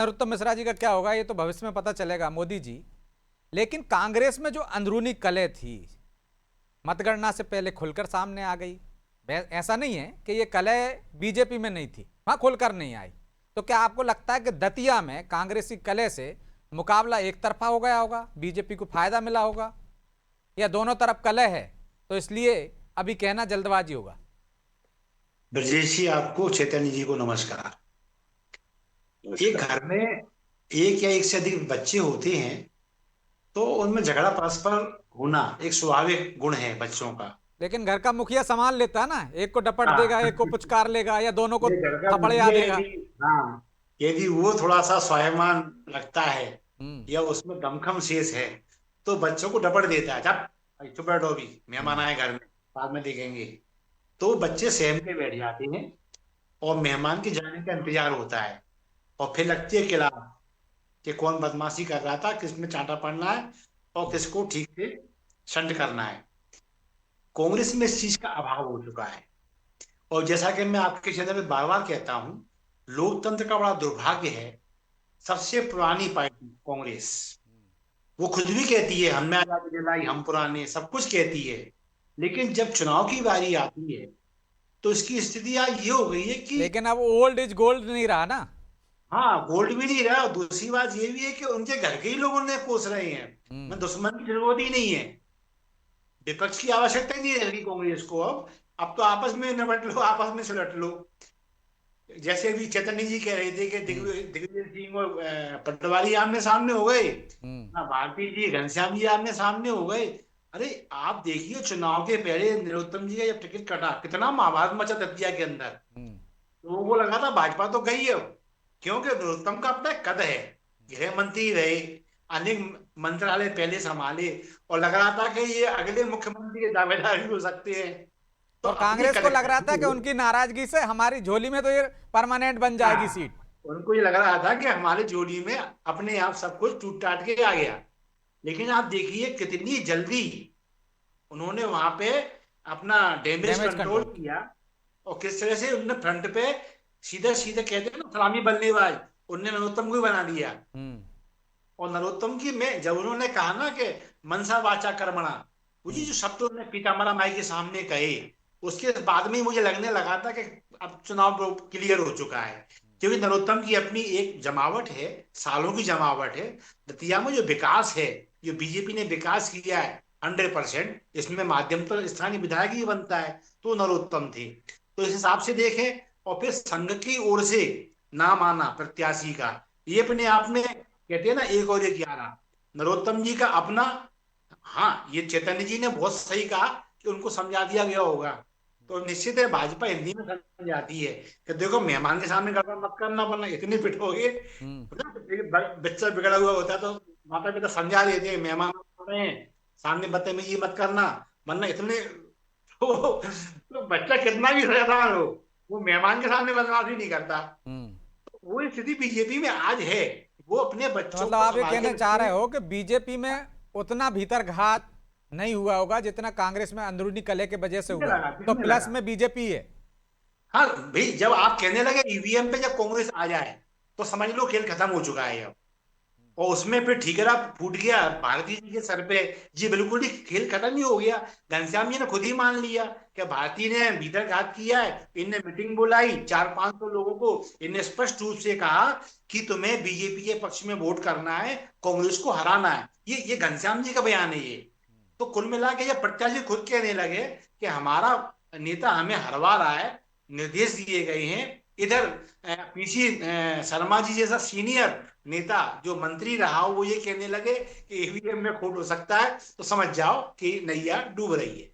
नरोत्तम मिश्रा जी का क्या होगा ये तो भविष्य में पता चलेगा, मोदी जी। लेकिन कांग्रेस में जो अंदरूनी कलह थी मतगणना से पहले खुलकर सामने आ गई। ऐसा नहीं है कि ये कलह बीजेपी में नहीं थी, वहां खुलकर नहीं आई। तो क्या आपको लगता है कि दतिया में कांग्रेसी कलह से मुकाबला एक तरफा हो गया होगा, बीजेपी को फायदा मिला होगा, या दोनों तरफ कलह है तो इसलिए अभी कहना जल्दबाजी होगा? ब्रजेश जी, आपको चैतन्य जी को नमस्कार। एक नमस्कार। घर में एक या एक से अधिक बच्चे होते हैं तो उनमें झगड़ा परस्पर होना एक स्वाभाविक गुण है बच्चों का। लेकिन घर का मुखिया संभाल लेता ना, एक को डपट देगा, हाँ। एक को पुचकार लेगा, या दोनों को ये घर का थपड़िया मुखिया देगा। यदि, हाँ, यदि वो थोड़ा सा स्वाभिमान लगता है हम्म। या उसमें दमखम शेष है तो बच्चों को डपट देता है, जब चुप बैठो, अभी मेहमान हम्म। आए घर में, बाद में देखेंगे। तो बच्चे सहम के बैठ जाते हैं और मेहमान के जाने का इंतजार होता है। और फिर लगती है क्लास कि कौन बदमाशी कर रहा था, किसमें चांटा पड़ना है और किसको ठीक से शंड करना है। कांग्रेस में इस चीज का अभाव हो चुका है। और जैसा कि मैं आपके क्षेत्र में बार बार कहता हूं, लोकतंत्र का बड़ा दुर्भाग्य है। सबसे पुरानी पार्टी कांग्रेस, वो खुद भी कहती है हमने आजादी दिलाई, हम पुराने, सब कुछ कहती है। लेकिन जब चुनाव की बारी आती है तो इसकी स्थिति आज ये हो गई है कि लेकिन अब ओल्ड इज गोल्ड नहीं रहा ना। हाँ, गोल्ड भी नहीं रहा। और दूसरी बात ये भी है कि उनके घर के ही लोग उन्हें कोस रहे हैं। मैं हम्म। दुश्मन की जरूरत ही नहीं है, विपक्ष की आवश्यकता ही नहीं रहेगी कांग्रेस को। अब तो आपस में निपट लो, आपस में सुलट लो। जैसे अभी चैतन्य जी कह रहे थे कि हम्म। दिग्विजय सिंह और पटवारी आमने सामने हो गए, हम्म। ना भारती जी घनश्याम जी आमने सामने हो गए। अरे आप देखिए, चुनाव के पहले नरोत्तम जी का जब टिकट कटा, कितना महाभारत मचा दतिया के अंदर। हम्म। लोगों को लगा था भाजपा तो गई है, क्योंकि नरोत्तम का अपना कद है, गृह मंत्री रहे, अनेक मंत्रालय पहले संभाले, और लग रहा था कि ये अगले मुख्यमंत्री के दावेदार भी हो सकते हैं। तो और अपनी कांग्रेस को लग रहा था कि कद, उनकी नाराजगी से हमारी झोली में तो ये परमानेंट बन जाएगी हाँ, सीट। उनको ये लग रहा था कि हमारे जोड़ी में अपने आप सब कुछ टूट टाट के आ गया। लेकिन आप देखिए कितनी जल्दी उन्होंने वहां पे अपना डैमेज डैमेज कंट्रोल कंट्रोल। किया। और किस तरह से उनने फ्रंट पे सीधे सीधे कहते हैं ना, सलामी बल्लेबाज, उनने नरोत्तम को ही बना दिया। हम्म। और नरोत्तम की में जब उन्होंने कहा ना कि मनसा वाचा कर्मणा, वो जी हम्म। जो शब्द उन्होंने पीताम्बरा माई के सामने कहे, उसके बाद में ही मुझे लगने लगा था कि अब चुनाव क्लियर हो चुका है। क्योंकि नरोत्तम की अपनी एक जमावट है, सालों की जमावट है। दतिया में जो विकास है, जो बीजेपी ने विकास किया है 100%, इसमें माध्यम तो स्थानीय विधायक ही बनता है, तो नरोत्तम थे। तो इस हिसाब से देखें, और फिर संघ की ओर से नाम आना प्रत्याशी का, ये अपने आप में कहते हैं ना, एक और एक 11। नरोत्तम जी का अपना, हाँ, ये चैतन्य जी ने बहुत सही कहा कि उनको समझा दिया गया होगा। तो निश्चित है भाजपा हिंदी में समझाती है कि देखो, मेहमान के सामने गड़बड़ मत करना वरना इतने पिटोगे। हम्म। बच्चा बिगड़ा हुआ होता है तो माता पिता समझा देते हैं, मेहमान आ रहे हैं, सामने बदतमीजी मत करना वरना इतने। तो बच्चा कितना भी शैतान हो, वो मेहमान के सामने बदमाशी नहीं करता। हम्म। वो स्थिति बीजेपी में आज है। वो अपने तो बच्चों मतलब को आप ये संभाल के कहना चाह रखते रहे हैं। हो कि बीजेपी में उतना भीतर घात नहीं हुआ होगा जितना कांग्रेस में अंदरूनी कलह के वजह से किसने हुआ, लगा, तो किसने प्लस लगा? में बीजेपी है। हाँ भाई, जब आप कहने लगे ईवीएम पे जब कांग्रेस आ जाए तो समझ लो खेल खत्म हो चुका है अब। और उसमें फिर ठीकरा फूट गया भारती जी के सर पे। जी बिल्कुल ही खेल खत्म ही हो गया। घनश्याम जी ने खुद ही मान लिया कि भारती ने भीतर घात किया है। इनने मीटिंग बुलाई 400-500 लोगों को, इनने स्पष्ट रूप से कहा कि तुम्हें बीजेपी के पक्ष में वोट करना है, कांग्रेस को हराना है। ये घनश्याम जी का बयान है ये। तो कुल मिला के जब प्रत्याशी खुद कहने लगे कि हमारा नेता हमें हरवा रहा है, निर्देश दिए गए हैं, इधर पीसी शर्मा जी जैसा सीनियर नेता जो मंत्री रहा हो वो ये कहने लगे कि ईवीएम में खोट हो सकता है, तो समझ जाओ कि नैया डूब रही है।